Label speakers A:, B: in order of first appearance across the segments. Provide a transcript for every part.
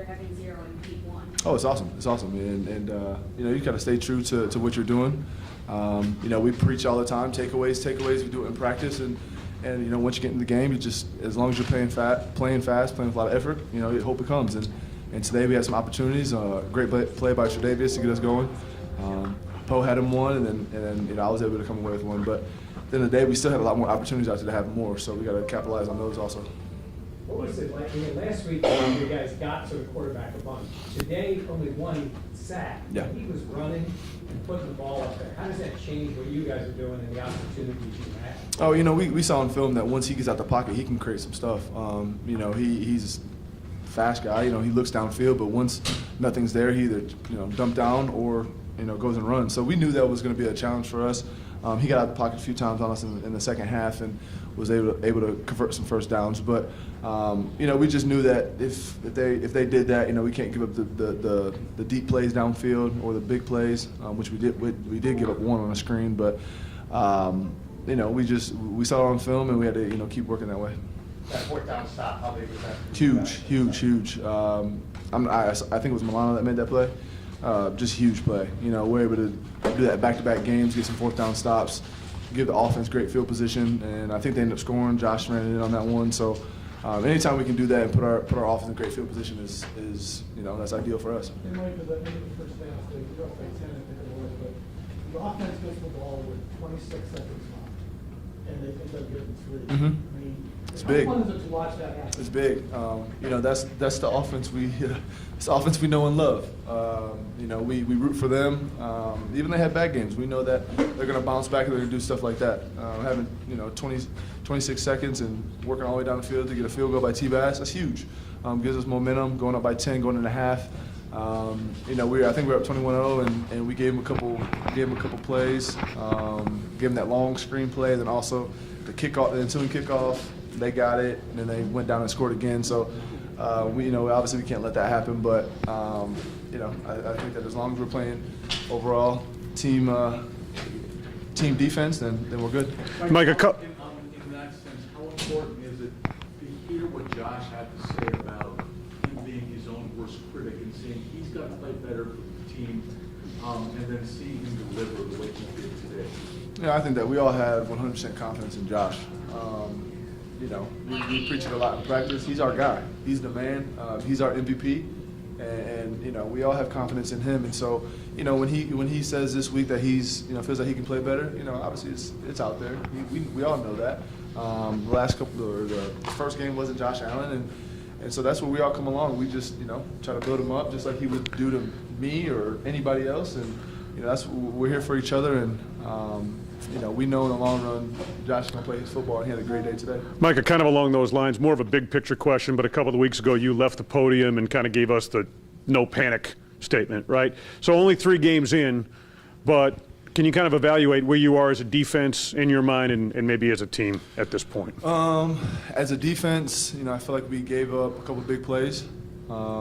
A: They're having 0 in peak 1.
B: Oh, it's awesome. It's awesome. And you know, you got to stay true to what you're doing. You know, we preach all the time, takeaways. We do it in practice. And you know, once you get in the game, you just, as long as you're playing fast, playing with a lot of effort, you know, hope it comes. And today we had some opportunities. Great play by Tre'Davious to get us going. Poe had him one, and then you know, I was able to come away with one. But at the end of the day, we still had a lot more opportunities out there to have more. So we got to capitalize on those also.
C: What was it like? I mean, last week you guys got to the quarterback a bunch. Today, only one sack.
B: Yeah.
C: He was running and putting the ball up there. How does that change what you guys are doing and the opportunities you have?
B: Oh, you know, we saw in film that once he gets out the pocket, he can create some stuff. You know, he's a fast guy. You know, he looks downfield, but once nothing's there, he either, you know, dump down or, you know, goes and runs. So we knew that was going to be a challenge for us. He got out the pocket a few times on us in the second half and was able to convert some first downs. But you know, we just knew that if they did that, you know, we can't give up the deep plays downfield or the big plays, which we did. We did give up one on a screen, but you know, we saw it on film and we had to, you know, keep working that way.
D: That fourth down stop, how big was that?
B: Huge. I think it was Milano that made that play. Just huge play. You know, we're able to do that back-to-back games, get some fourth down stops, give the offense great field position, and I think they ended up scoring. Josh ran it in on that one. So anytime we can do that and put our offense in great field position is you know, that's ideal for us.
E: They might have the first down, so they roughly 10, I think it was, but the offense gets the ball with 26 seconds left, and they end up getting 3.
B: Mm-hmm.
E: I mean,
B: It's
E: how
B: big.
E: fun is it to watch that happen?
B: It's big. You know, that's the offense it's the offense we know and love. You know, we root for them. Even they have bad games. We know that they're going to bounce back and they're going to do stuff like that. Having, you know, 26 seconds and working all the way down the field to get a field goal by T-Bass, that's huge. Gives us momentum, going up by 10, going into half. You know, I think we're up 21-0, and we gave them a couple plays. Gave them that long screen play, then also the kickoff, the ensuing kickoff. They got it, and then they went down and scored again. So, you know, obviously we can't let that happen. But, you know, I think that as long as we're playing overall team defense, then we're good.
F: Mike,
G: in that sense, how important is it to hear what Josh had to say about him being his own worst critic and saying he's got to play better for the team, and then seeing him deliver the way he did today?
B: Yeah, I think that we all have 100% confidence in Josh. You know, we preach it a lot in practice. He's our guy. He's the man. He's our MVP, and you know, we all have confidence in him. And so, you know, when he says this week that he's, you know, feels like he can play better, you know, obviously it's out there. We all know that. The last couple, or the first game wasn't Josh Allen, and so that's where we all come along. We just, you know, try to build him up just like he would do to me or anybody else, and you know, we're here for each other. And you know, we know in the long run, Josh is going to play his football, and he had a great day today.
F: Micah, kind of along those lines, more of a big picture question, but a couple of weeks ago you left the podium and kind of gave us the no panic statement, right? So only 3 games in, but can you kind of evaluate where you are as a defense in your mind and maybe as a team at this point?
B: As a defense, you know, I feel like we gave up a couple big plays,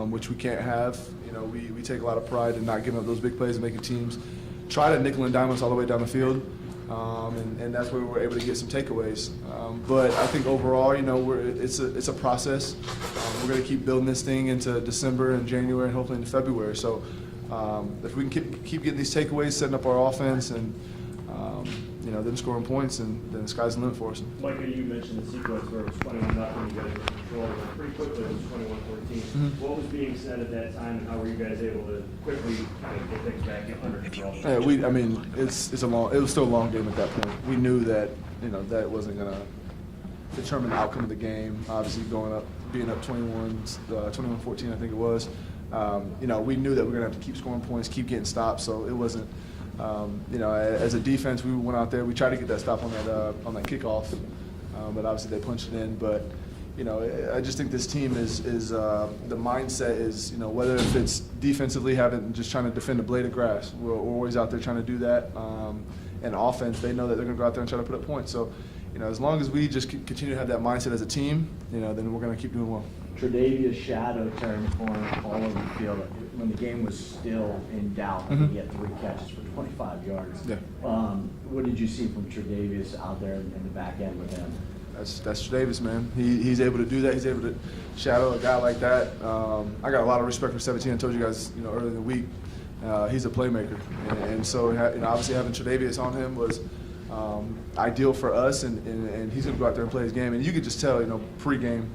B: which we can't have. You know, we take a lot of pride in not giving up those big plays and making teams try to nickel and dime us all the way down the field. And that's where we were able to get some takeaways. But I think overall, you know, it's a process. We're going to keep building this thing into December and January and hopefully into February. So if we can keep getting these takeaways, setting up our offense, and you know, them scoring points, and then the sky's the limit for us.
H: Micah, you mentioned the sequence where it was 21-0, you guys were in control, but pretty quickly it was 21-14.
B: Mm-hmm.
H: What was being said at that time, and how were you guys able to quickly kind of get things back under control?
B: Yeah, I mean, it was still a long game at that point. We knew that, you know, that wasn't going to determine the outcome of the game. Obviously, being up 21-14, I think it was. You know, we knew that we were going to have to keep scoring points, keep getting stops. So it wasn't. You know, as a defense, we went out there. We tried to get that stop on that kickoff, but obviously they punched it in. But you know, I just think this team is the mindset is, you know, whether if it's defensively just trying to defend a blade of grass, we're always out there trying to do that. And offense, they know that they're going to go out there and try to put up points. So, you know, as long as we just continue to have that mindset as a team, you know, then we're going to keep doing well.
D: Tre'Davious' shadow turned corner all over the field when the game was still in doubt. I think he had 3 catches for 25 yards.
B: Yeah.
D: What did you see from Tre'Davious out there in the back end with him?
B: that's Tre'Davious, man. He's able to do that. He's able to shadow a guy like that. I got a lot of respect for 17. I told you guys, earlier in the week, he's a playmaker, and so obviously having Tre'Davious on him was ideal for us, and he's going to go out there and play his game. And you could just tell, pregame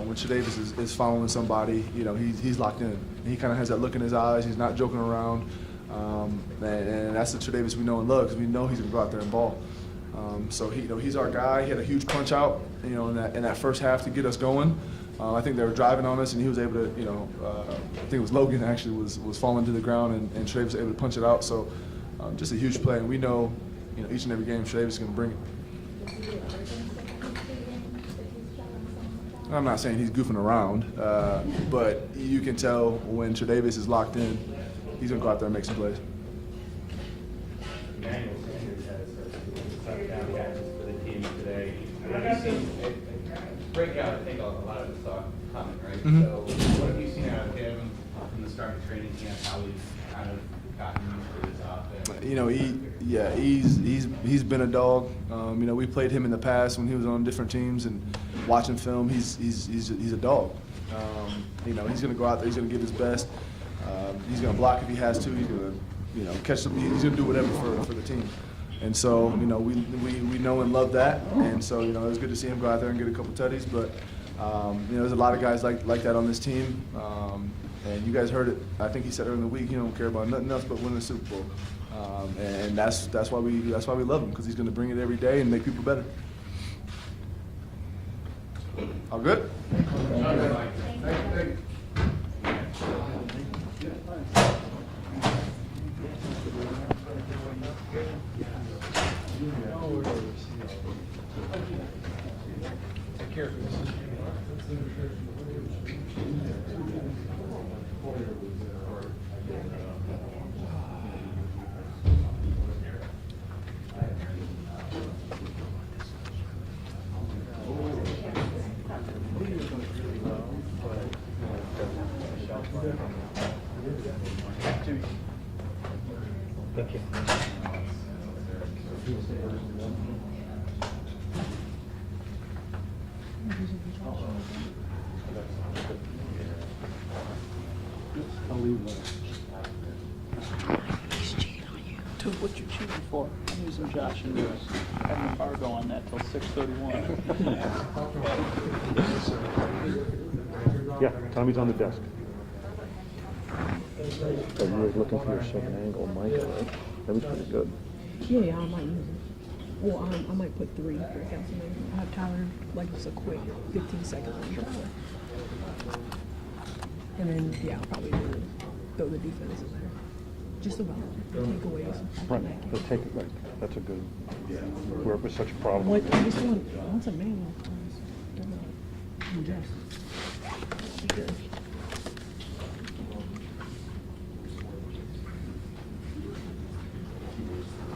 B: when Tre'Davious is following somebody, he's locked in. He kind of has that look in his eyes. He's not joking around, and that's the Tre'Davious we know and love, because we know he's going to go out there and ball. So he's our guy. He had a huge punch out, in that first half to get us going. I think they were driving on us, and he was able to, I think it was Logan actually was falling to the ground, and Tre'Davious was able to punch it out. So just a huge play, and we know, each and every game Tre'Davious is going to bring it. I'm not saying he's goofing around, but you can tell when Tre'Davious is locked in, he's going to go out there and make some plays.
H: Emmanuel Sanders has touchdown catches for the team today. What have you seen?
A: Breakout, I think a lot of us saw coming, right?
B: Mhm.
A: So what have you seen out of him in the start of training camp, how he's kind of gotten used to this offense?
B: He's been a dog. We played him in the past when he was on different teams, and watching film, he's a dog. He's going to go out there. He's going to give his best. He's going to block if he has to. He's going to catch some. He's going to do whatever for the team. And so we know and love that. And so it was good to see him go out there and get a couple tutties. But there's a lot of guys like that on this team. And you guys heard it. I think he said earlier in the week, he don't care about nothing else but winning the Super Bowl. And that's why we love him, because he's going to bring it every day and make people better. All good?
C: Take care of yourself.
F: Thank you. I'll leave that.
I: Dude, what you cheating for? I'm using Josh and Lewis. Having embargo on that till 6:31.
F: Yeah, Tommy's on the desk.
J: So you were looking for your second angle mic, right? That was pretty good.
K: Yeah, I might use it. Well, I might put 3 breakouts in there. I have Tyler, just a quick 15 seconds on Tyler. And then, I'll probably throw the defense in there. Just about takeaways.
J: Right, let's take it right. That's a good, where it was such a problem.
K: Once a manual, adjust. Be good.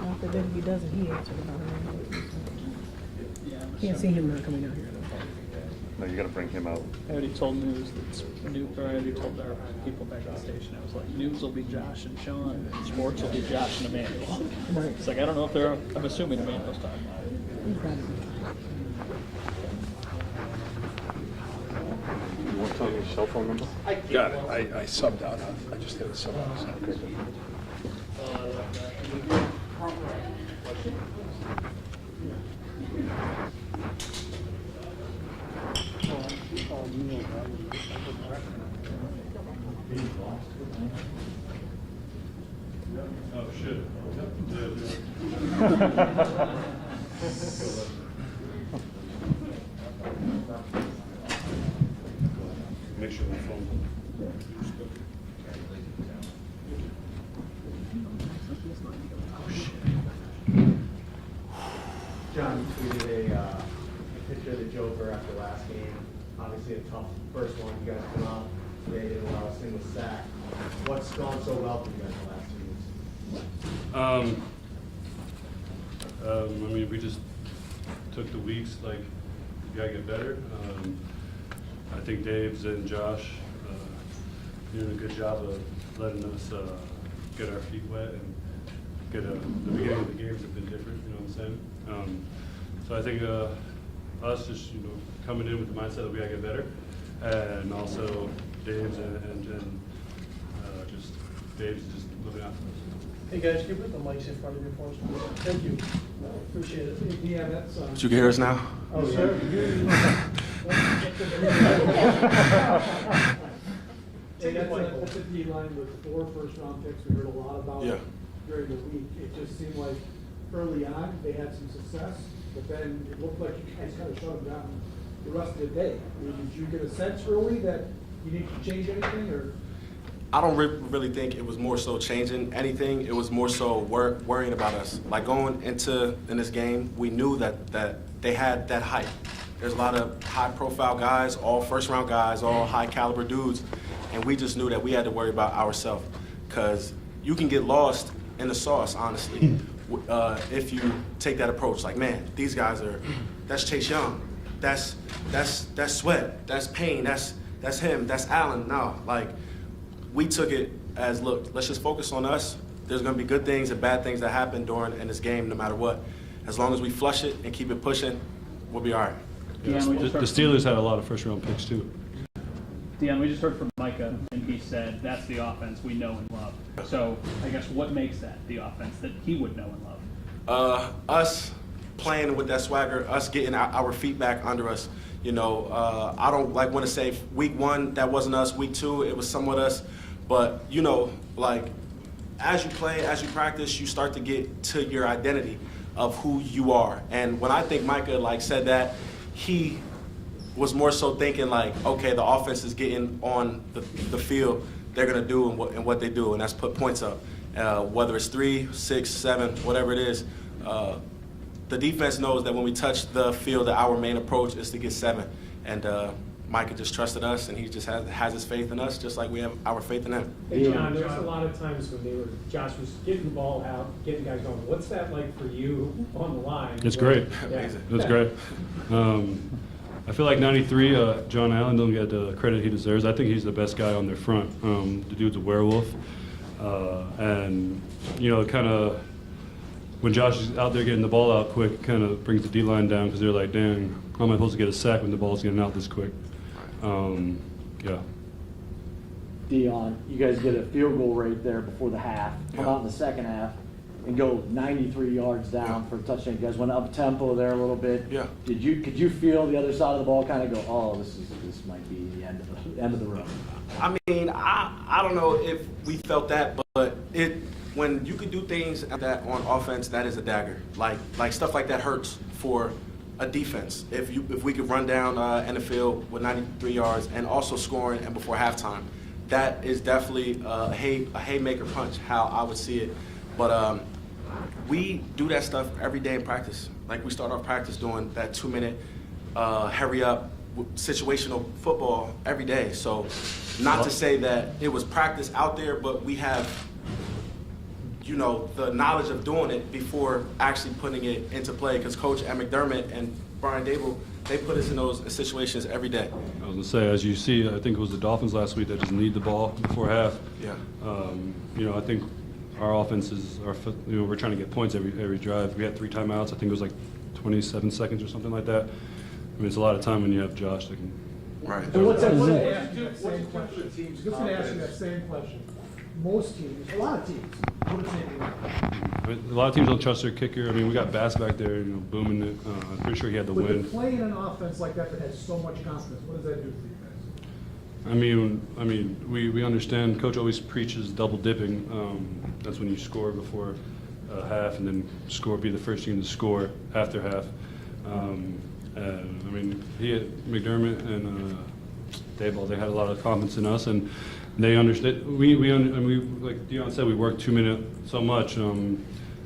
K: After that, if he doesn't, he answered about it. Can't see him not coming out here though.
J: No, you gotta bring him out.
I: I already told News I already told our people back at the station. I was like, News will be Josh and Sean, and Sports will be Josh and Emmanuel.
K: Right.
I: It's like, I don't know if I'm assuming Emmanuel's talking about it.
K: He's got it.
J: You want to tell me your cell phone number?
L: Got it. I subbed out. I just hit a sub out.
J: Okay.
F: Oh, shit. Make sure my phone.
D: John, you tweeted a picture of the Joker after last game. Obviously a tough first one. You guys come out today, didn't allow a single sack. What's gone so well for you guys the last 2 weeks?
M: I mean, we just took the weeks, like, you gotta get better. I think Dave's and Josh doing a good job of letting us get our feet wet and get the beginning of the games have been different, you know what I'm saying? So I think us just, coming in with the mindset that we gotta get better, and also Dave's and just Dave's just looking out for us.
E: Hey guys, can you put the mics in front of you for us, please? Thank you. Appreciate it. Yeah, that's.
A: But you can hear us now?
E: Oh, sir. Hey, that's a D line with 4 first-round picks. We heard a lot about it during the week. It just seemed like early on they had some success, but then it looked like you guys kind of shut them down the rest of the day. Did you get a sense early that you need to change anything, or?
A: I don't really think it was more so changing anything. It was more so worrying about us. Like going in this game, we knew that they had that hype. There's a lot of high-profile guys, all first-round guys, all high-caliber dudes, and we just knew that we had to worry about ourselves, because you can get lost in the sauce, honestly, if you take that approach. Like, man, these guys that's Chase Young, that's Sweat, that's Payne, that's him, that's Allen. No, like, we took it as, look, let's just focus on us. There's going to be good things and bad things that happen in this game, no matter what. As long as we flush it and keep it pushing, we'll be all right.
M: Yeah, the Steelers had a lot of first-round picks, too.
I: Deon, we just heard from Micah, and he said that's the offense we know and love. So I guess what makes that the offense that he would know and love?
A: Us playing with that swagger, us getting our feet back under us. I don't want to say week 1, that wasn't us. Week 2, it was somewhat us. But, as you play, as you practice, you start to get to your identity of who you are. And when I think Micah, said that, he was more so thinking, okay, the offense is getting on the field, they're going to do and what they do, and that's put points up. Whether it's 3, 6, 7, whatever it is, the defense knows that when we touch the field, that our main approach is to get 7. And Micah just trusted us, and he just has his faith in us, just like we have our faith in him.
C: Hey, John, there's a lot of times when Josh was getting the ball out, getting guys going. What's that like for you on the line?
M: It's great.
A: Amazing.
M: It's great. I feel like 93, John Allen don't get the credit he deserves. I think he's the best guy on their front. The dude's a werewolf. And, kind of, when Josh is out there getting the ball out quick, it kind of brings the D-line down, because they're like, dang, how am I supposed to get a sack when the ball's getting out this quick? Yeah.
N: Deon, you guys get a field goal rate there before the half, come out in the second half, and go 93 yards down for a touchdown. You guys went up tempo there a little bit.
A: Yeah.
N: Could you feel the other side of the ball kind of go, oh, this might be the end of the road?
A: I mean, I don't know if we felt that, but when you could do things like that on offense, that is a dagger. Like stuff like that hurts for a defense. If we could run down in the field with 93 yards and also scoring and before halftime, that is definitely a haymaker punch, how I would see it. But we do that stuff every day in practice. Like, we start off practice doing that 2-minute hurry up situational football every day. So not to say that it was practice out there, but we have the knowledge of doing it before actually putting it into play, because Coach at McDermott and Brian Dable, they put us in those situations every day.
M: I was going to say, as you see, I think it was the Dolphins last week that just need the ball before half.
A: Yeah.
M: I think our offenses are, we're trying to get points every drive. We had 3 timeouts. I think it was like 27 seconds or something like that. I mean, it's a lot of time when you have Josh that can.
A: Right.
E: And what's that same question? Just going to ask you that same question. Most teams, a lot of teams, do the same thing.
M: A lot of teams don't trust their kicker. I mean, we got Bass back there, booming it. I'm pretty sure he had the
E: But
M: win.
E: playing an offense like that has so much confidence, what does that do for you guys?
M: I mean, we understand. Coach always preaches double dipping. That's when you score before half, and then be the first team to score after half. I mean, McDermott and Dayball, they had a lot of confidence in us, and they understood. We like Deon said, we worked 2 minutes so much, and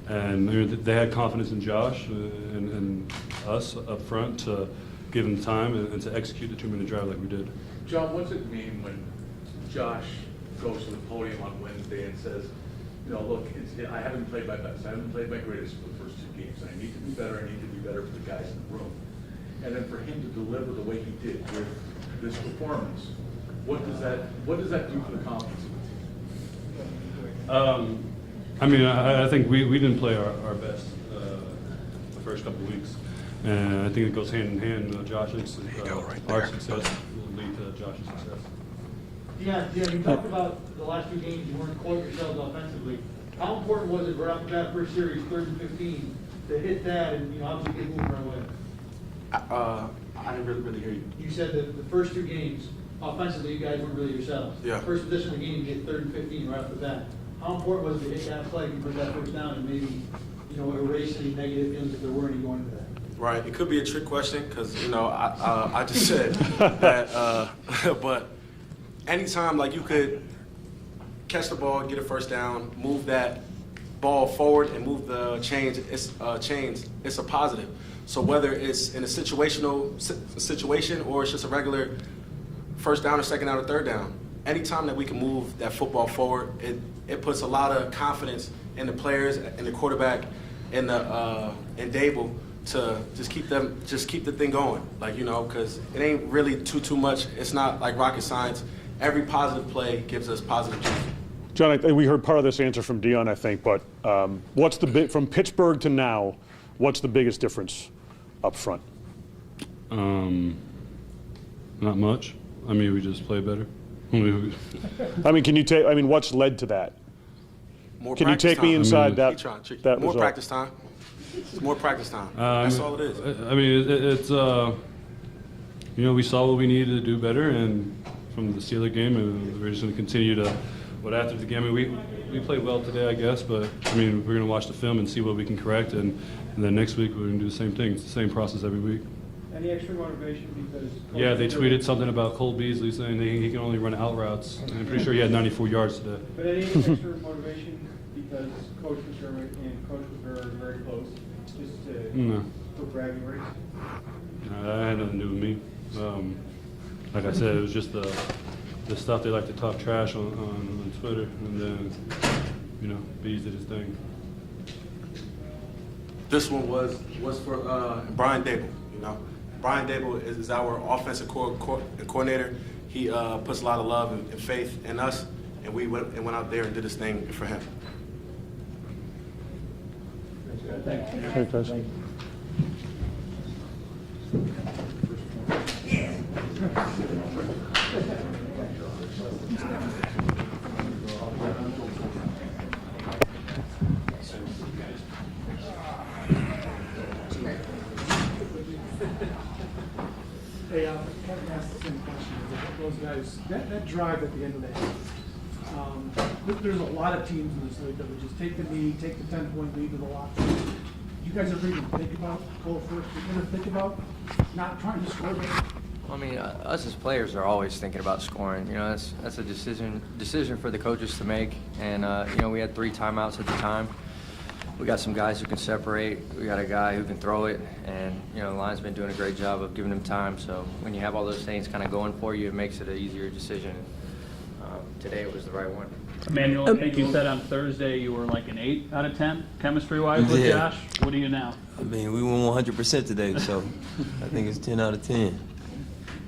M: they had confidence in Josh and us up front to give him time and to execute the 2-minute drive like we did.
G: John, what's it mean when Josh goes to the podium on Wednesday and says, look, I haven't played my best, I haven't played my greatest for the first 2 games, I need to be better, I need to be better for the guys in the room. And then for him to deliver the way he did with this performance, what does that do for the confidence of the team?
M: I mean, I think we didn't play our best the first couple of weeks. And I think it goes hand in hand. Josh's our success will lead to Josh's success.
O: Yeah, you talked about the last 2 games, you weren't quite yourselves offensively. How important was it right off the bat, first series, 3rd and 15, to hit that and, obviously get moving right away?
A: I didn't really hear you.
O: You said that the first 2 games, offensively, you guys weren't really yourselves.
A: Yeah.
O: First position of the game, you get 3rd and 15 right off the bat. How important was it to hit that play, convert that first down, and maybe, erase any negative feelings if there were any going into that?
A: Right. It could be a trick question because, I just said that, but anytime, like, you could catch the ball, get a first down, move that ball forward and move the chains, it's a positive. So whether it's in a situation or it's just a regular first down or second down or third down, anytime that we can move that football forward, it puts a lot of confidence in the players and the quarterback and Dable to just keep the thing going, because it ain't really too much. It's not like rocket science. Every positive play gives us positive juice.
F: John, we heard part of this answer from Dion, I think, but what's from Pittsburgh to now, what's the biggest difference up front?
M: Not much. I mean, we just play better.
F: What's led to that?
A: More
F: Can you
A: practice
F: take me
A: time.
F: inside that
A: More
F: result?
A: practice time. It's more practice time. That's all it is.
M: I mean, it's we saw what we needed to do better, and from the Steeler game, and we're just going to continue to. But after the game, we played well today, I guess. But I mean, we're going to watch the film and see what we can correct, and then next week we're going to do the same thing. It's the same process every week.
E: Any extra motivation because?
M: Yeah, they tweeted something about Cole Beasley saying he can only run out routes. And I'm pretty sure he had 94 yards today.
E: But any extra motivation because Coach McDermott and Coach McDermott are very close, just for bragging rights?
M: That had nothing to do with me. Like I said, it was just the stuff they like to talk trash on Twitter, and then Bees did his thing.
A: This one was for Brian Dable. Brian Dable is our offensive coordinator. He puts a lot of love and faith in us, and we went out there and did this thing for him.
F: Thank you.
E: Hey, I want to ask the same question. Those guys, that drive at the end of the half, there's a lot of teams in this league that would just take the knee, take the 10-point lead to the locker room. You guys ever even think about goal first? You ever think about not trying to score there?
P: I mean, us as players are always thinking about scoring. That's a decision for the coaches to make. And we had 3 timeouts at the time. We got some guys who can separate. We got a guy who can throw it, and the line's been doing a great job of giving him time. So when you have all those things kind of going for you, it makes it an easier decision. Today it was the right one.
I: Emmanuel, I think you said on Thursday you were like an 8 out of 10 chemistry-wise with Josh. What are you now?
Q: I mean, we won 100% today, so I think it's 10 out of 10.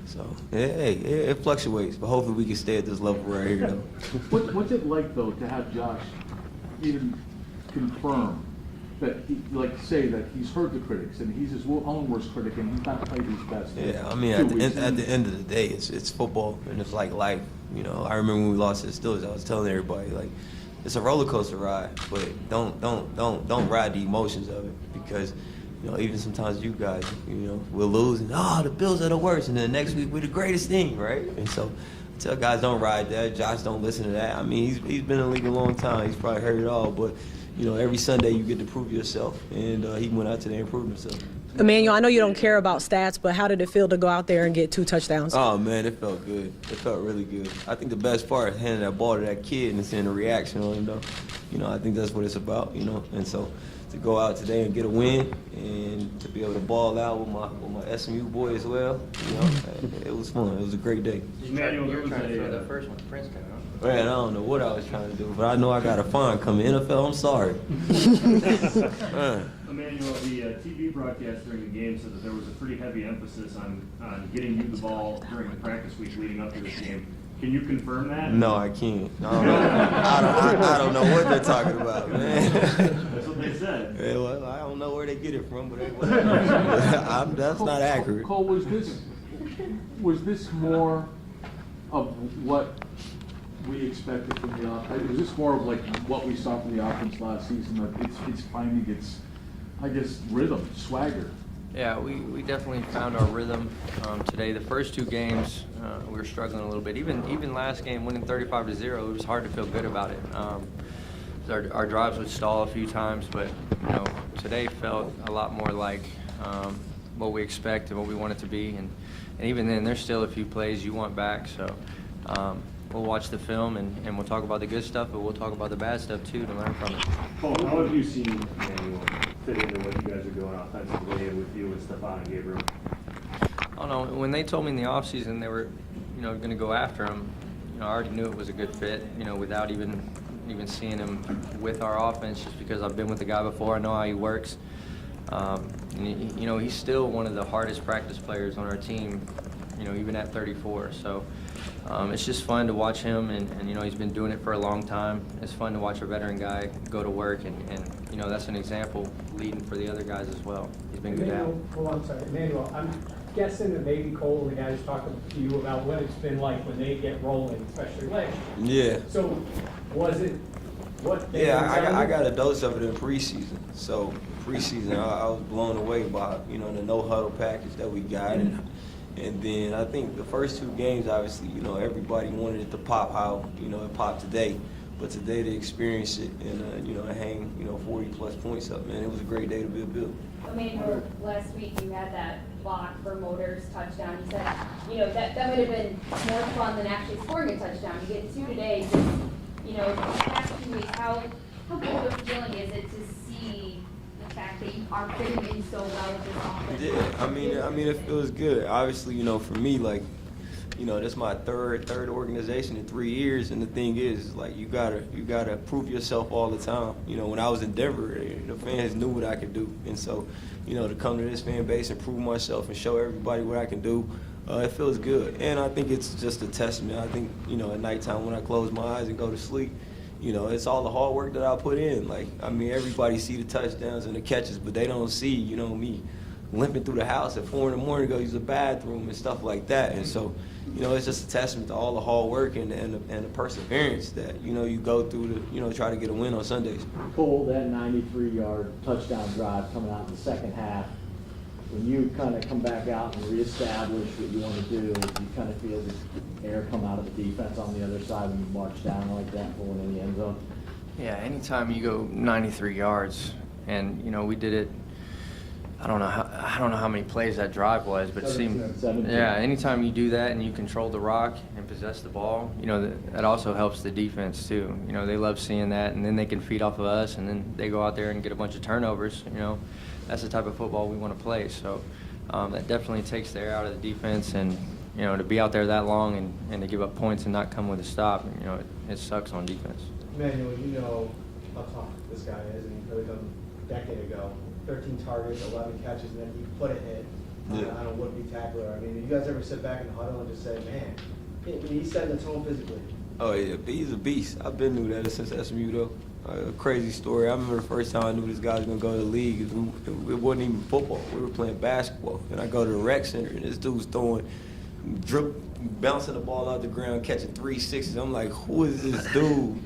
Q: So, it fluctuates, but hopefully we can stay at this level right here, though.
G: What's it like, though, to have Josh even confirm that, say that he's heard the critics and he's his own worst critic and he's not played his best?
Q: Yeah, I mean, at the end of the day, it's football and it's like life. I remember when we lost to the Steelers, I was telling everybody, it's a roller coaster ride, but don't ride the emotions of it, because even sometimes you guys, we'll lose and the Bills are the worst, and then next week we're the greatest thing, right? And so I tell guys, don't ride that. Josh, don't listen to that. I mean, he's been in the league a long time. He's probably heard it all, but every Sunday you get to prove yourself, and he went out today and proved himself.
K: Emmanuel, I know you don't care about stats, but how did it feel to go out there and get 2 touchdowns?
Q: Oh, man, it felt good. It felt really good. I think the best part is handing that ball to that kid and seeing the reaction on him, though. I think that's what it's about, And so to go out today and get a win and to be able to ball out with my SMU boy as well, it was fun. It was a great day.
P: Emmanuel, you were trying to throw that first one to Princeton, huh?
Q: Man, I don't know what I was trying to do, but I know I got a fine coming. NFL, I'm sorry.
H: Emmanuel, the TV broadcast during the game said that there was a pretty heavy emphasis on getting you the ball during the practice week leading up to this game. Can you confirm that?
Q: No, I can't. I don't know what they're talking about, man.
H: That's what they said.
Q: Yeah, well, I don't know where they get it from, but that's not accurate.
L: Cole, was this more of what we expected from the offense? Was this more of like what we saw from the offense last season? That it's finding its, I guess, rhythm, swagger.
P: Yeah, we definitely found our rhythm today. The first two games, we were struggling a little bit. Even last game, winning 35-0, it was hard to feel good about it. Our drives would stall a few times, but today felt a lot more like what we expect and what we want it to be. And even then, there's still a few plays you want back. So we'll watch the film and we'll talk about the good stuff, but we'll talk about the bad stuff too to learn from it.
H: Paul, how have you seen Manuel fit into what you guys are doing offensively and with you and Stephon and Gabriel?
P: I don't know. When they told me in the offseason they were, going to go after him, I already knew it was a good fit, without even seeing him with our offense, just because I've been with the guy before. I know how he works. He's still one of the hardest practice players on our team, even at 34. So it's just fun to watch him, and he's been doing it for a long time. It's fun to watch a veteran guy go to work, and that's an example leading for the other guys as well. He's been good to have.
C: Hold on a second. Emmanuel, I'm guessing that maybe Cole and the guys talking to you about what it's been like when they get rolling, especially last year.
Q: Yeah.
C: So was it what?
Q: I got a dose of it in preseason. So preseason, I was blown away by the no huddle package that we got, and then I think the first two games, obviously, everybody wanted it to pop how it popped today, but today to experience it and hang 40+ points up, man, it was a great day to be a Bill.
R: Emmanuel, last week you had that block for Motor's touchdown. You said, that would have been more fun than actually scoring a touchdown. You get two today. Just, the past 2 weeks, how good of a feeling is it to see the fact that you are fitting in so well with this offense?
Q: Yeah, I mean, it feels good. Obviously, for me, that's my third organization in 3 years, and the thing is, you gotta prove yourself all the time. When I was in Denver, the fans knew what I could do, and so, to come to this fan base and prove myself and show everybody what I can do, it feels good. And I think it's just a testament. I think, at nighttime when I close my eyes and go to sleep, it's all the hard work that I put in. Everybody see the touchdowns and the catches, but they don't see, me limping through the house at 4 in the morning to go use the bathroom and stuff like that. And so, it's just a testament to all the hard work and the perseverance that, you go through to, try to get a win on Sundays.
N: Cole, that 93-yard touchdown drive coming out in the second half, when you kind of come back out and reestablish what you want to do, you kind of feel the air come out of the defense on the other side when you march down like that going in the end zone?
P: Yeah, anytime you go 93 yards, and we did it. I don't know how many plays that drive was, but it seemed, yeah, anytime you do that and you control the rock and possess the ball, that also helps the defense too. They love seeing that, and then they can feed off of us, and then they go out there and get a bunch of turnovers. That's the type of football we want to play. So that definitely takes the air out of the defense, and to be out there that long and to give up points and not come with a stop, it sucks on defense.
D: Emmanuel, how tough this guy is, and he played him a decade ago. 13 targets, 11 catches, and then he put a hit on a would-be tackler. I mean, you guys ever sit back in the huddle and just say, man, he's setting the tone physically?
Q: Oh, yeah, he's a beast. I've been knew that since SMU, though. A crazy story. I remember the first time I knew this guy was going to go to the league. It wasn't even football. We were playing basketball. And I go to the rec center, and this dude's throwing, bouncing the ball out the ground, catching 3 6s. I'm like, who is this dude?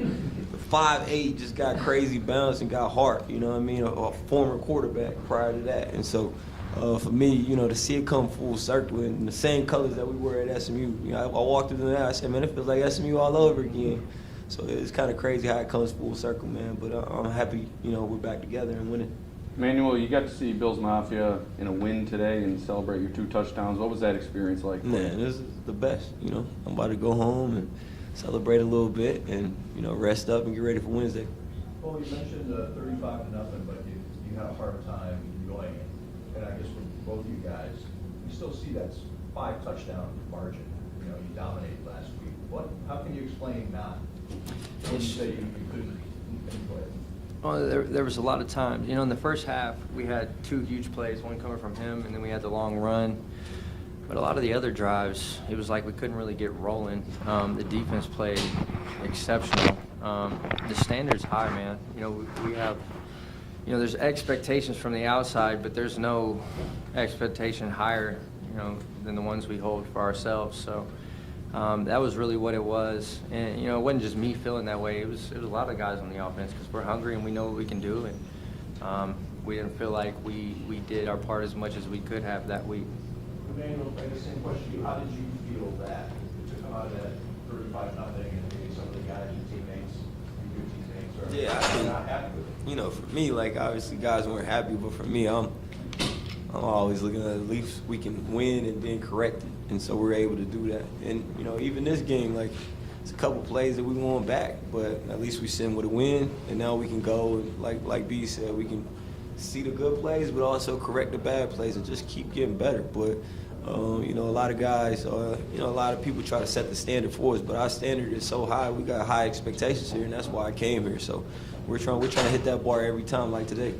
Q: 5'8", just got crazy bounce and got heart, a former quarterback prior to that. And so for me, to see it come full circle in the same colors that we were at SMU, I walked through the I said, man, it feels like SMU all over again. So it's kind of crazy how it comes full circle, man. But I'm happy, we're back together and winning.
J: Emmanuel, you got to see Bills Mafia in a win today and celebrate your 2 touchdowns. What was that experience like?
Q: Man, this is the best, I'm about to go home and celebrate a little bit and, rest up and get ready for Wednesday.
H: Well, you mentioned 35-0, but you had a hard time enjoying it. And I guess for both you guys, you still see that 5 touchdown margin. You dominated last week. How can you explain not? When you say you couldn't enjoy it?
P: Well, there was a lot of times. In the first half, we had 2 huge plays, one coming from him, and then we had the long run. But a lot of the other drives, it was like we couldn't really get rolling. The defense played exceptional. The standard's high, man. You know, we have, you know, there's expectations from the outside, but there's no expectation higher, you know, than the ones we hold for ourselves. So that was really what it was. And, you know, it wasn't just me feeling that way. It was a lot of guys on the offense because we're hungry and we know what we can do. And we didn't feel like we did our part as much as we could have that week.
H: Emmanuel, I guess same question to you. How did you feel that to come out of that 35-0 and maybe some of the guys, your teammates, your teammates are not happy with it?
Q: You know, for me, like obviously guys weren't happy, but for me, I'm always looking at least we can win and then correct it, and so we're able to do that. And you know, even this game, like it's a couple plays that we won back, but at least we send with a win, and now we can go and like B said, we can see the good plays, but also correct the bad plays and just keep getting better. But you know, a lot of guys, you know, a lot of people try to set the standard for us, but our standard is so high. We got high expectations here, and that's why I came here. So we're trying to hit that bar every time, like today.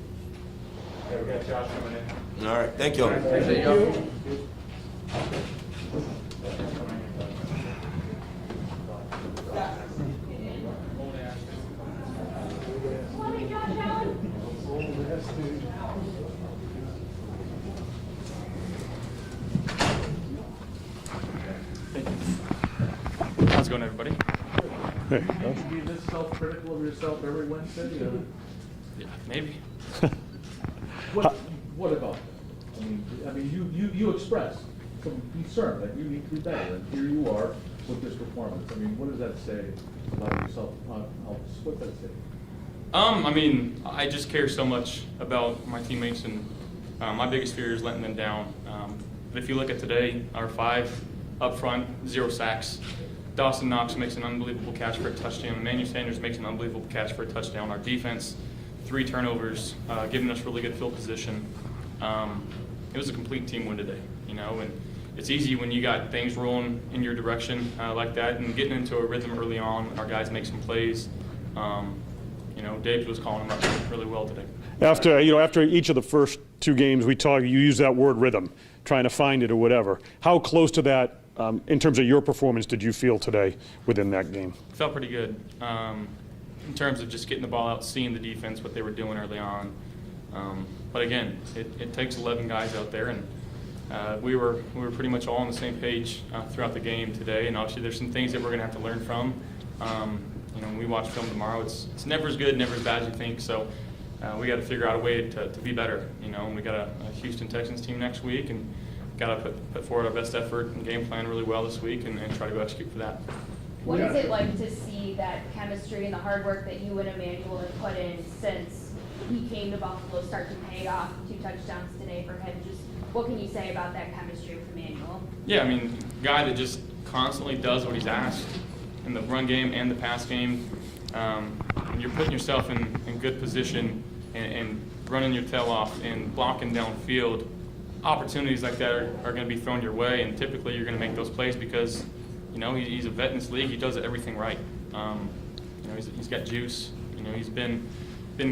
H: Okay, we got Josh coming in.
Q: All right, thank you.
P: Appreciate you.
S: How's it going, everybody?
F: Hey.
L: Don't you be this self-critical of yourself every Wednesday?
S: Yeah, maybe.
L: What about that? I mean, you expressed some concern that you need to be better, and here you are with this performance. I mean, what does that say about yourself? What does that say?
S: I mean, I just care so much about my teammates, and my biggest fear is letting them down. But if you look at today, our 5 up front, 0 sacks. Dawson Knox makes an unbelievable catch for a touchdown. Emmanuel Sanders makes an unbelievable catch for a touchdown. Our defense, 3 turnovers, giving us really good field position. It was a complete team win today, you know, and it's easy when you got things rolling in your direction like that and getting into a rhythm early on. Our guys make some plays. You know, Dave was calling them up really well today.
F: After each of the first 2 games we talked, you use that word rhythm, trying to find it or whatever. How close to that, in terms of your performance, did you feel today within that game?
S: Felt pretty good in terms of just getting the ball out, seeing the defense, what they were doing early on. But again, it takes 11 guys out there, and we were pretty much all on the same page throughout the game today. And obviously, there's some things that we're going to have to learn from. You know, when we watch film tomorrow, it's never as good, never as bad as you think. So we got to figure out a way to be better. You know, and we got a Houston Texans team next week, and got to put forward our best effort and game plan really well this week, and try to go execute for that.
R: What is it like to see that chemistry and the hard work that you and Emmanuel have put in since he came to Buffalo start to pay off? 2 touchdowns today for him. Just what can you say about that chemistry with Emmanuel?
S: Yeah, I mean, guy that just constantly does what he's asked in the run game and the pass game. And you're putting yourself in good position and running your tail off and blocking downfield. Opportunities like that are going to be thrown your way, and typically you're going to make those plays because, you know, he's a vet in this league. He does everything right. You know, he's got juice. You know, he's been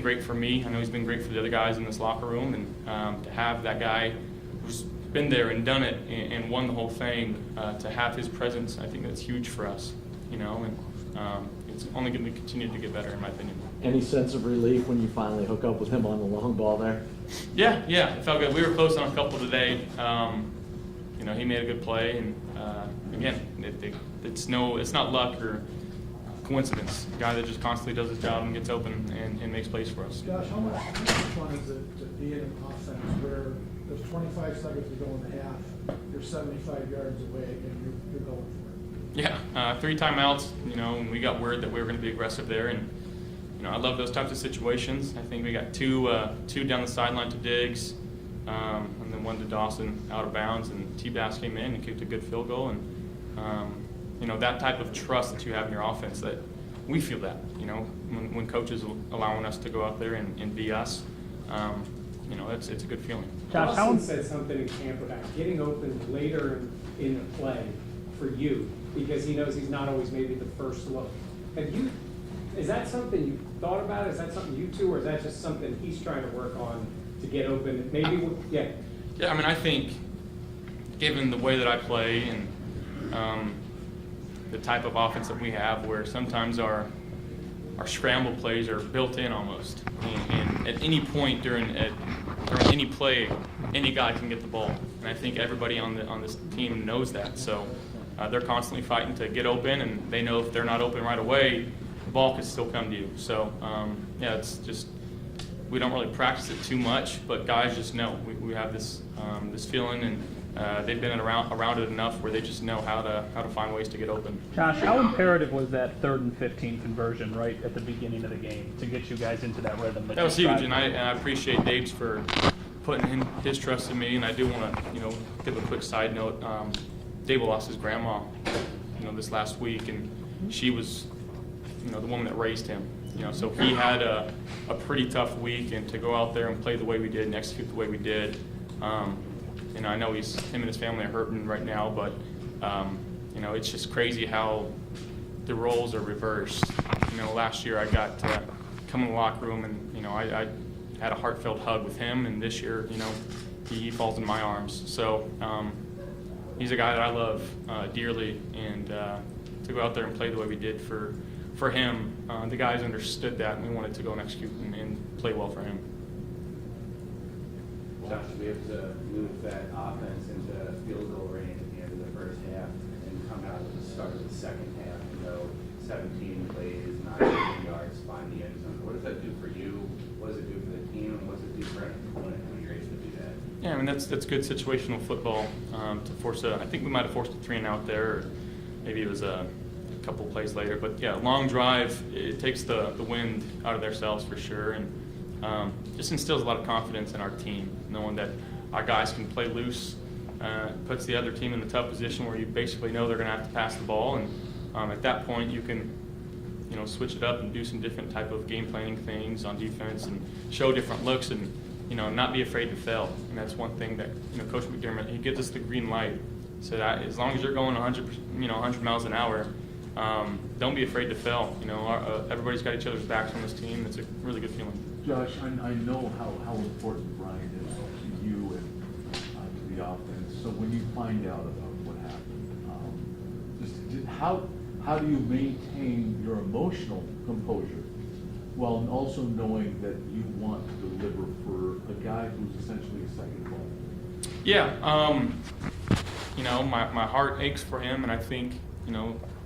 S: great for me. I know he's been great for the other guys in this locker room, and to have that guy who's been there and done it and won the whole thing, to have his presence, I think that's huge for us. You know, and it's only going to continue to get better, in my opinion.
N: Any sense of relief when you finally hook up with him on the long ball there?
S: Yeah, it felt good. We were close on a couple today. You know, he made a good play, and again, it's not luck or coincidence. A guy that just constantly does his job and gets open and makes plays for us.
E: Josh, how much fun is it to be in an offense where there's 25 seconds to go in the half, you're 75 yards away, and you're going for it?
S: Yeah, 3 timeouts, you know, and we got word that we were going to be aggressive there, and you know, I love those types of situations. I think we got two down the sideline to Diggs, and then 1 to Dawson out of bounds, and T-Bass came in and kicked a good field goal, and you know, that type of trust that you have in your offense, that we feel that, you know, when coaches are allowing us to go out there and be us, you know, it's a good feeling.
C: Dawson said something in camp about getting open later in the play for you, because he knows he's not always maybe the first look. Is that something you thought about? Is that something you two, or is that just something he's trying to work on to get open? Maybe, yeah.
S: Yeah, I mean, I think given the way that I play and the type of offense that we have, where sometimes our scramble plays are built in almost, and at any point during any play, any guy can get the ball, and I think everybody on this team knows that. So they're constantly fighting to get open, and they know if they're not open right away, the ball can still come to you. So yeah, it's just we don't really practice it too much, but guys just know we have this this feeling, and they've been around it enough where they just know how to find ways to get open.
I: Josh, how imperative was that 3rd and 15 conversion right at the beginning of the game to get you guys into that rhythm?
S: That was huge, and I appreciate Dave's for putting his trust in me. And I do want to give a quick side note. Dave lost his grandma this last week, and she was the woman that raised him. So he had a pretty tough week, and to go out there and play the way we did and execute the way we did. I know him and his family are hurting right now, but it's just crazy how the roles are reversed. Last year I got to come in the locker room, and I had a heartfelt hug with him, and this year he falls in my arms. So he's a guy that I love dearly, and to go out there and play the way we did for him, the guys understood that, and we wanted to go and execute and play well for him.
T: Josh, we have to move that offense into field goal range at the end of the first half and come out at the start of the second half, 17 plays, 9 yards, find the end zone. What does that do for you? What does it do for the team? And what does it do for any opponent when you're able to do that?
S: Yeah, I mean, that's good situational football to force I think we might have forced a 3-and-out there, or maybe it was a couple plays later. But yeah, long drive, it takes the wind out of their sails for sure, and just instills a lot of confidence in our team, knowing that our guys can play loose, puts the other team in the tough position where you basically know they're going to have to pass the ball, and at that point you can switch it up and do some different type of game planning things on defense and show different looks, and not be afraid to fail. And that's one thing that Coach McDermott, he gives us the green light, so that as long as you're going 100 miles an hour, don't be afraid to fail. Everybody's got each other's backs on this team. It's a really good feeling.
L: Josh, I know how important Brian is to you and to the offense. So when you find out about what happened, how do you maintain your emotional composure while also knowing that you want to deliver for a guy who's essentially a second player?
S: Yeah, my heart aches for him, and I think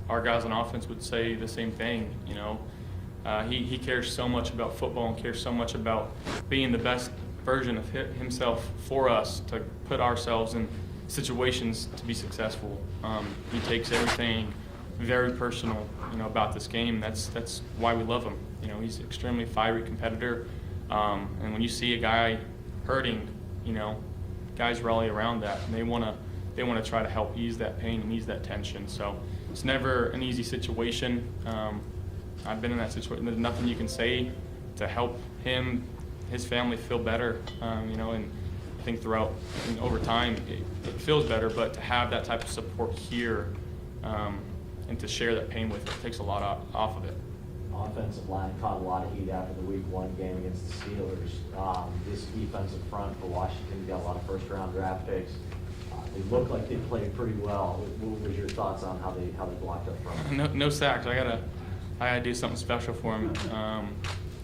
S: our guys on offense would say the same thing. He cares so much about football and cares so much about being the best version of himself for us, to put ourselves in situations to be successful. He takes everything very personal, about this game. That's why we love him. He's an extremely fiery competitor, and when you see a guy hurting, guys rally around that, and they want to try to help ease that pain and ease that tension. So it's never an easy situation. I've been in that situation. There's nothing you can say to help him, his family feel better, and I think over time, it feels better, but to have that type of support here and to share that pain with it takes a lot off of it.
N: Offensive line caught a lot of heat after the Week 1 game against the Steelers. This defensive front for Washington got a lot of first-round draft picks. They looked like they played pretty well. What was your thoughts on how they blocked up front?
S: No sacks. I gotta do something special for them.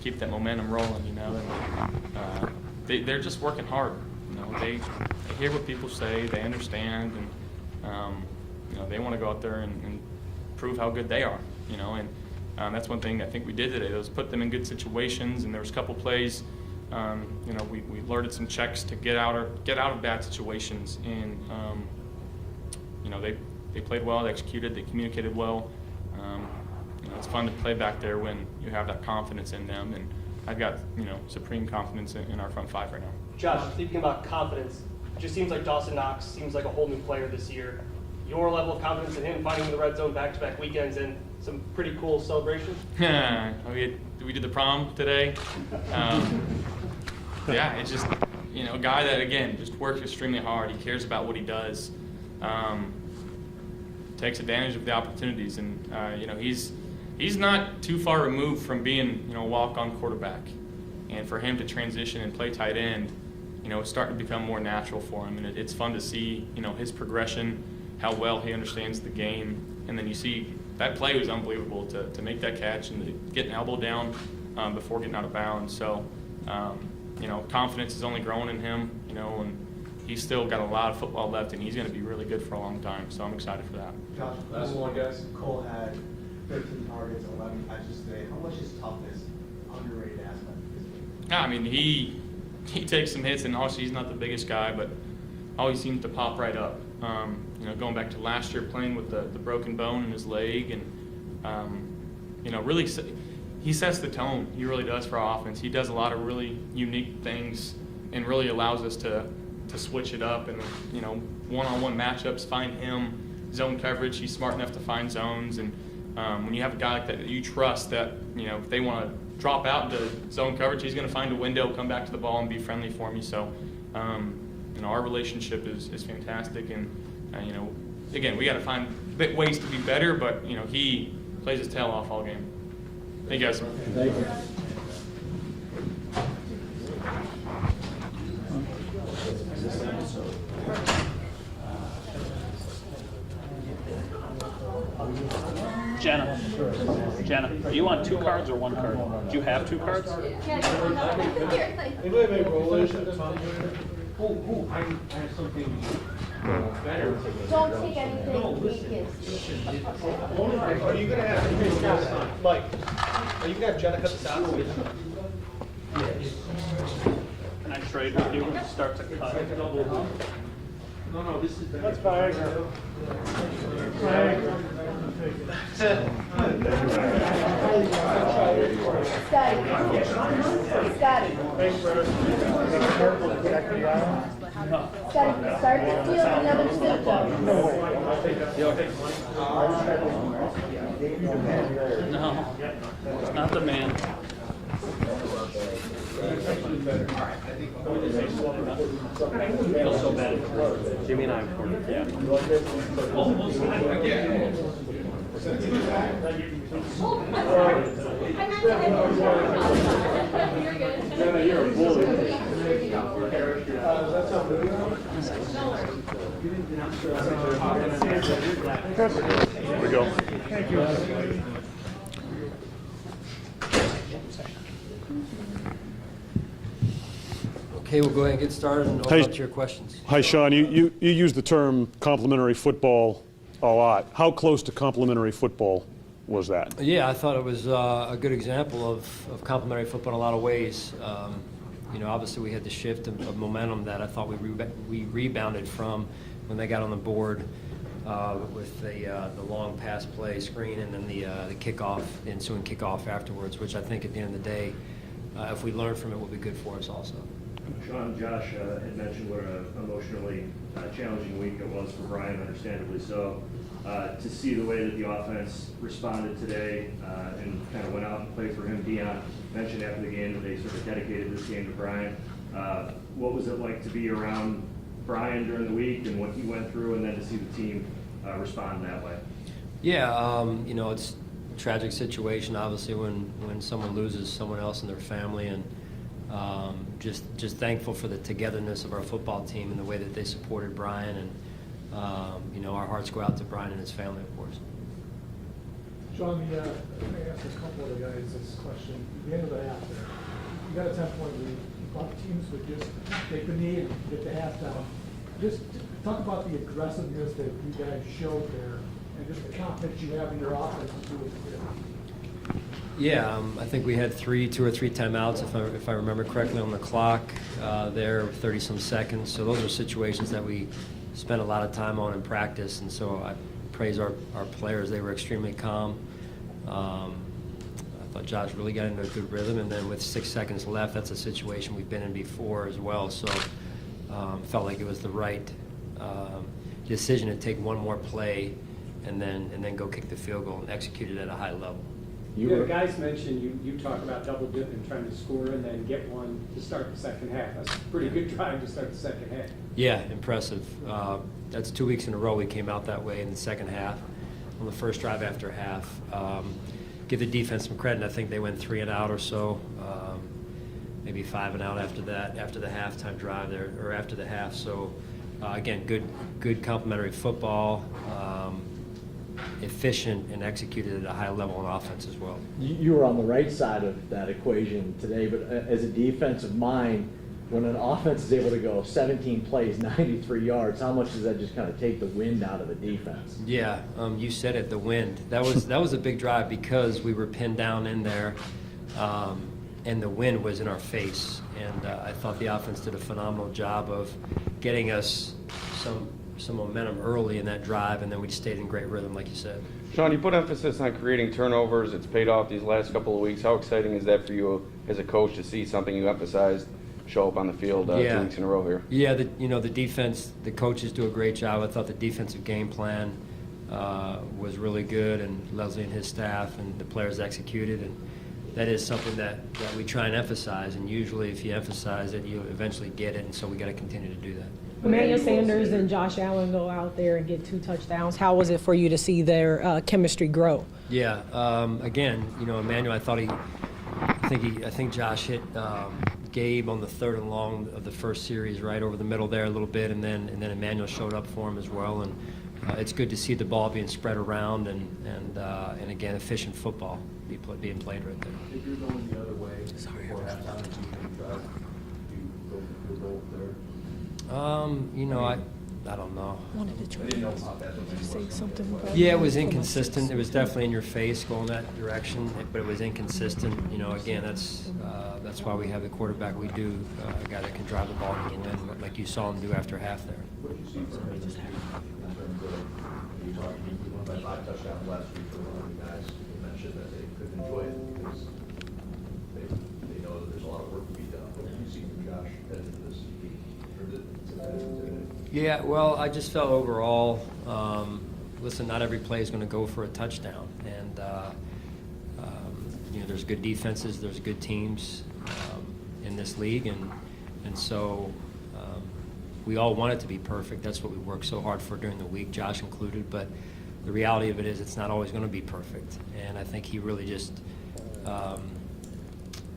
S: Keep that momentum rolling, and they're just working hard. They hear what people say, they understand, and they want to go out there and prove how good they are. And that's one thing I think we did today. Was put them in good situations, and there was a couple plays. We alerted some checks to get out of bad situations, and they played well, they executed, they communicated well. It's fun to play back there when you have that confidence in them, and I've got supreme confidence in our front five right now.
U: Josh, speaking about confidence, it just seems like Dawson Knox seems like a whole new player this year. Your level of confidence in him finding the red zone back-to-back weekends and some pretty cool celebrations?
S: We did the prom today. Yeah, it's just a guy that again just works extremely hard. He cares about what he does. Takes advantage of the opportunities, and he's not too far removed from being a walk-on quarterback. And for him to transition and play tight end, it's starting to become more natural for him, and it's fun to see, his progression, how well he understands the game, and then you see that play was unbelievable to make that catch and to get an elbow down before getting out of bounds. So, confidence is only growing in him, and he's still got a lot of football left, and he's going to be really good for a long time. So I'm excited for that.
D: Josh, last one, guys. Cole had 13 targets, 11 catches today. How much is toughness underrated aspect of his game?
S: Yeah, I mean, he takes some hits, and obviously he's not the biggest guy, but always seems to pop right up. Going back to last year, playing with the broken bone in his leg, and really he sets the tone. He really does for our offense. He does a lot of really unique things, and really allows us to switch it up. And one-on-one matchups, find him, zone coverage. He's smart enough to find zones, and when you have a guy like that you trust, that if they want to drop out into zone coverage, he's going to find a window, come back to the ball, and be friendly for me. So, our relationship is fantastic, and again, we got to find ways to be better. But he plays his tail off all game. Thank you guys.
E: Thank you.
I: Jenna, are you on 2 cards or 1 card? Do you have 2 cards?
O: Anybody have any rollers? Oh, I have something better.
R: Don't take anything
O: No,
R: weak.
O: Are you gonna have, Mike, are you gonna have Jenna cut this out?
I: Can I trade with you and start to cut?
O: No, this is.
E: That's Viagra.
R: Scotty.
E: Thanks, brother.
R: Scotty, start to feel another symptom.
I: No, not the man. So bad. Jimmy and I are cornered. Yeah.
R: You're good.
F: Here we go.
E: Thank you.
B: Okay, we'll go ahead and get started and open up to your questions.
F: Hi, Sean. You use the term complementary football a lot. How close to complementary football was that?
B: Yeah, I thought it was a good example of complementary football in a lot of ways. Obviously we had the shift of momentum that I thought we rebounded from when they got on the board with the long pass play screen and then the kickoff, the ensuing kickoff afterwards, which I think at the end of the day, if we learn from it, will be good for us also.
V: Sean, Josh had mentioned what an emotionally challenging week it was for Brian, understandably so. To see the way that the offense responded today and kind of went out and played for him, Dion mentioned after the game that they sort of dedicated this game to Brian. What was it like to be around Brian during the week and what he went through, and then to see the team respond that way?
B: Yeah, it's a tragic situation, obviously, when someone loses someone else in their family, and just thankful for the togetherness of our football team and the way that they supported Brian, and our hearts go out to Brian and his family, of course.
E: Sean, I'm going to ask a couple of the guys this question. At the end of the half there, you got a 10-point lead. You thought teams would just take the knee and get the half down. Just talk about the aggressiveness that you guys showed there and just the confidence you have in your offense to do what you did.
B: Yeah, I think we had 2 or 3 timeouts, if I remember correctly, on the clock there, 30-some seconds. So those are situations that we spent a lot of time on in practice, and so I praise our players. They were extremely calm. I thought Josh really got into a good rhythm, and then with 6 seconds left, that's a situation we've been in before as well. So felt like it was the right decision to take one more play and then go kick the field goal and execute it at a high level.
C: The guys mentioned you talk about double dipping, trying to score and then get one to start the second half. That's a pretty good drive to start the second half.
B: Yeah, impressive. That's 2 weeks in a row we came out that way in the second half. On the first drive after half, give the defense some credit. I think they went 3 and out or so. maybe 5 and out after that, after the halftime drive there, or after the half. So again, good complementary football, efficient and executed at a high level on offense as well.
N: You were on the right side of that equation today, but as a defensive mind, when an offense is able to go 17 plays, 93 yards, how much does that just kind of take the wind out of the defense?
B: Yeah, you said it, the wind. That was a big drive because we were pinned down in there, and the wind was in our face. And I thought the offense did a phenomenal job of getting us some momentum early in that drive, and then we stayed in great rhythm, like you said.
J: Sean, you put emphasis on creating turnovers. It's paid off these last couple of weeks. How exciting is that for you as a coach to see something you emphasized show up on the field 2 weeks in a row here?
B: Yeah, the defense, the coaches do a great job. I thought the defensive game plan was really good, and Leslie and his staff and the players executed, and that is something that we try and emphasize, and usually if you emphasize it, you eventually get it, and so we got to continue to do that.
K: Emmanuel Sanders and Josh Allen go out there and get 2 touchdowns. How was it for you to see their chemistry grow?
B: Yeah, again, Emmanuel, I think Josh hit Gabe on the 3rd and long of the first series, right over the middle there a little bit, and then Emmanuel showed up for him as well, and it's good to see the ball being spread around and again, efficient football being played right there.
L: If you're going the other way before halftime, do you try to go there?
B: I don't know.
K: Wanted to try to say something about
B: Yeah, it was inconsistent. It was definitely in your face going that direction, but it was inconsistent. Again, that's why we have the quarterback we do, a guy that can drive the ball and win, like you saw him do after half there.
H: What did you see from him this week in terms of, you talked, he won by 5 touchdowns last week for one of you guys. You mentioned that they could enjoy it because they know that there's a lot of work to be done. What did you see from Josh heading into this week? Or today?
B: Yeah, well, I just felt overall, listen, not every play is going to go for a touchdown, and there's good defenses, there's good teams in this league, and so we all want it to be perfect. That's what we work so hard for during the week, Josh included, but the reality of it is it's not always going to be perfect, and I think he really just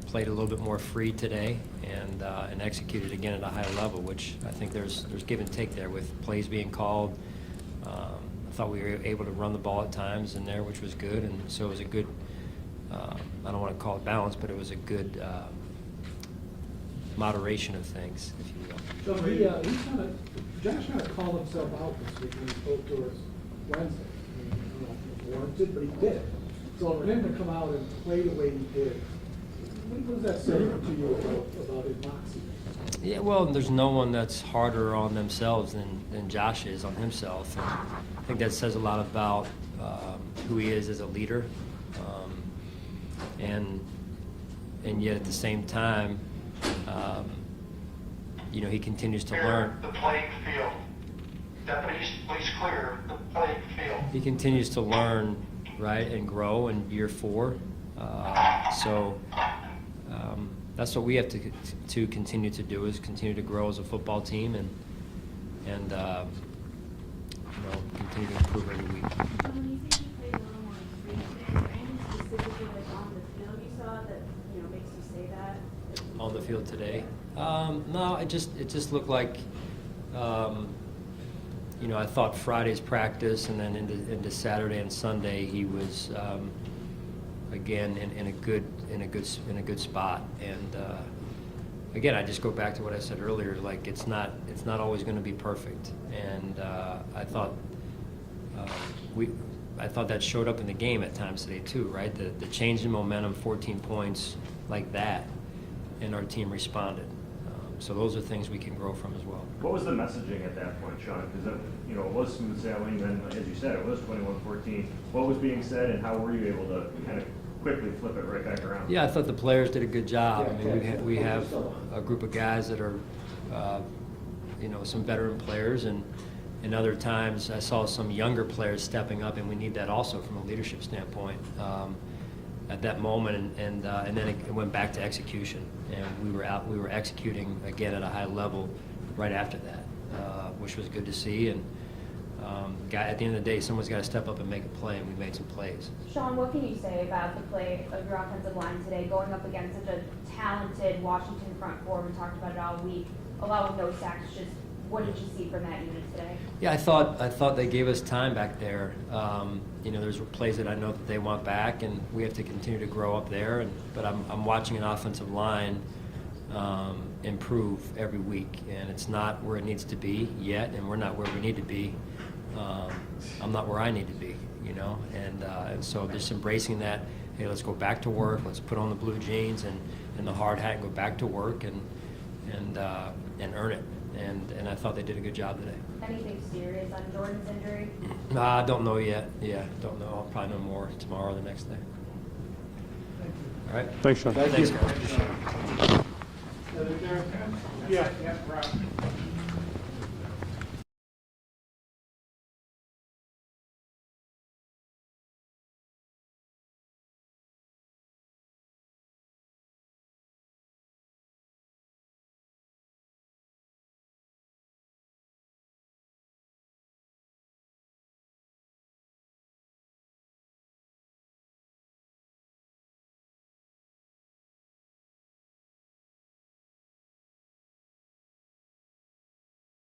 B: played a little bit more free today and executed again at a high level, which I think there's give and take there with plays being called. I thought we were able to run the ball at times in there, which was good, and so it was a good, I don't want to call it balance, but it was a good moderation of things, if you will.
E: So Josh kind of called himself out this week when he spoke to us Wednesday. I don't know if it was warranted, but he did. So for him to come out and play the way he did, what does that say to you about his moxie?
B: Yeah, well, there's no one that's harder on themselves than Josh is on himself. And I think that says a lot about who he is as a leader. And yet at the same time, he continues to learn.
A: The playing field. Deputies, please clear the playing field.
B: He continues to learn, right, and grow in year 4. That's what we have to continue to do, is continue to grow as a football team and continue to improve every week.
R: When you think you played a little more free today, is there anything specifically on the field you saw that makes you say that?
B: On the field today? No, it just looked like I thought Friday's practice and then into Saturday and Sunday he was again in a good spot, and again I just go back to what I said earlier, like it's not always going to be perfect, and I thought that showed up in the game at times today too, right? The change in momentum, 14 points like that, and our team responded. So those are things we can grow from as well.
V: What was the messaging at that point, Sean? Because it was smooth sailing, then as you said, it was 21-14. What was being said, and how were you able to kind of quickly flip it right back around?
B: Yeah, I thought the players did a good job. I mean, we have a group of guys that are, some veteran players, and other times I saw some younger players stepping up, and we need that also from a leadership standpoint at that moment, and then it went back to execution, and we were executing again at a high level right after that, which was good to see, and At the end of the day, someone's got to step up and make a play, and we made some plays.
R: Sean, what can you say about the play of your offensive line today, going up against such a talented Washington front four? We talked about it all week. A lot with no sacks. Just what did you see from that unit today?
B: Yeah, I thought they gave us time back there. There's plays that I know that they want back, and we have to continue to grow up there. But I'm watching an offensive line improve every week, and it's not where it needs to be yet, and we're not where we need to be. I'm not where I need to be, and so just embracing that. Hey, let's go back to work. Let's put on the blue jeans and the hard hat and go back to work and earn it. And I thought they did a good job today.
R: Anything serious on Jordan's injury?
B: I don't know yet. Yeah, don't know. I'll probably know more tomorrow or the next day. All right.
F: Thanks, Sean.
B: Thanks, guys.
C: Yeah, Rob.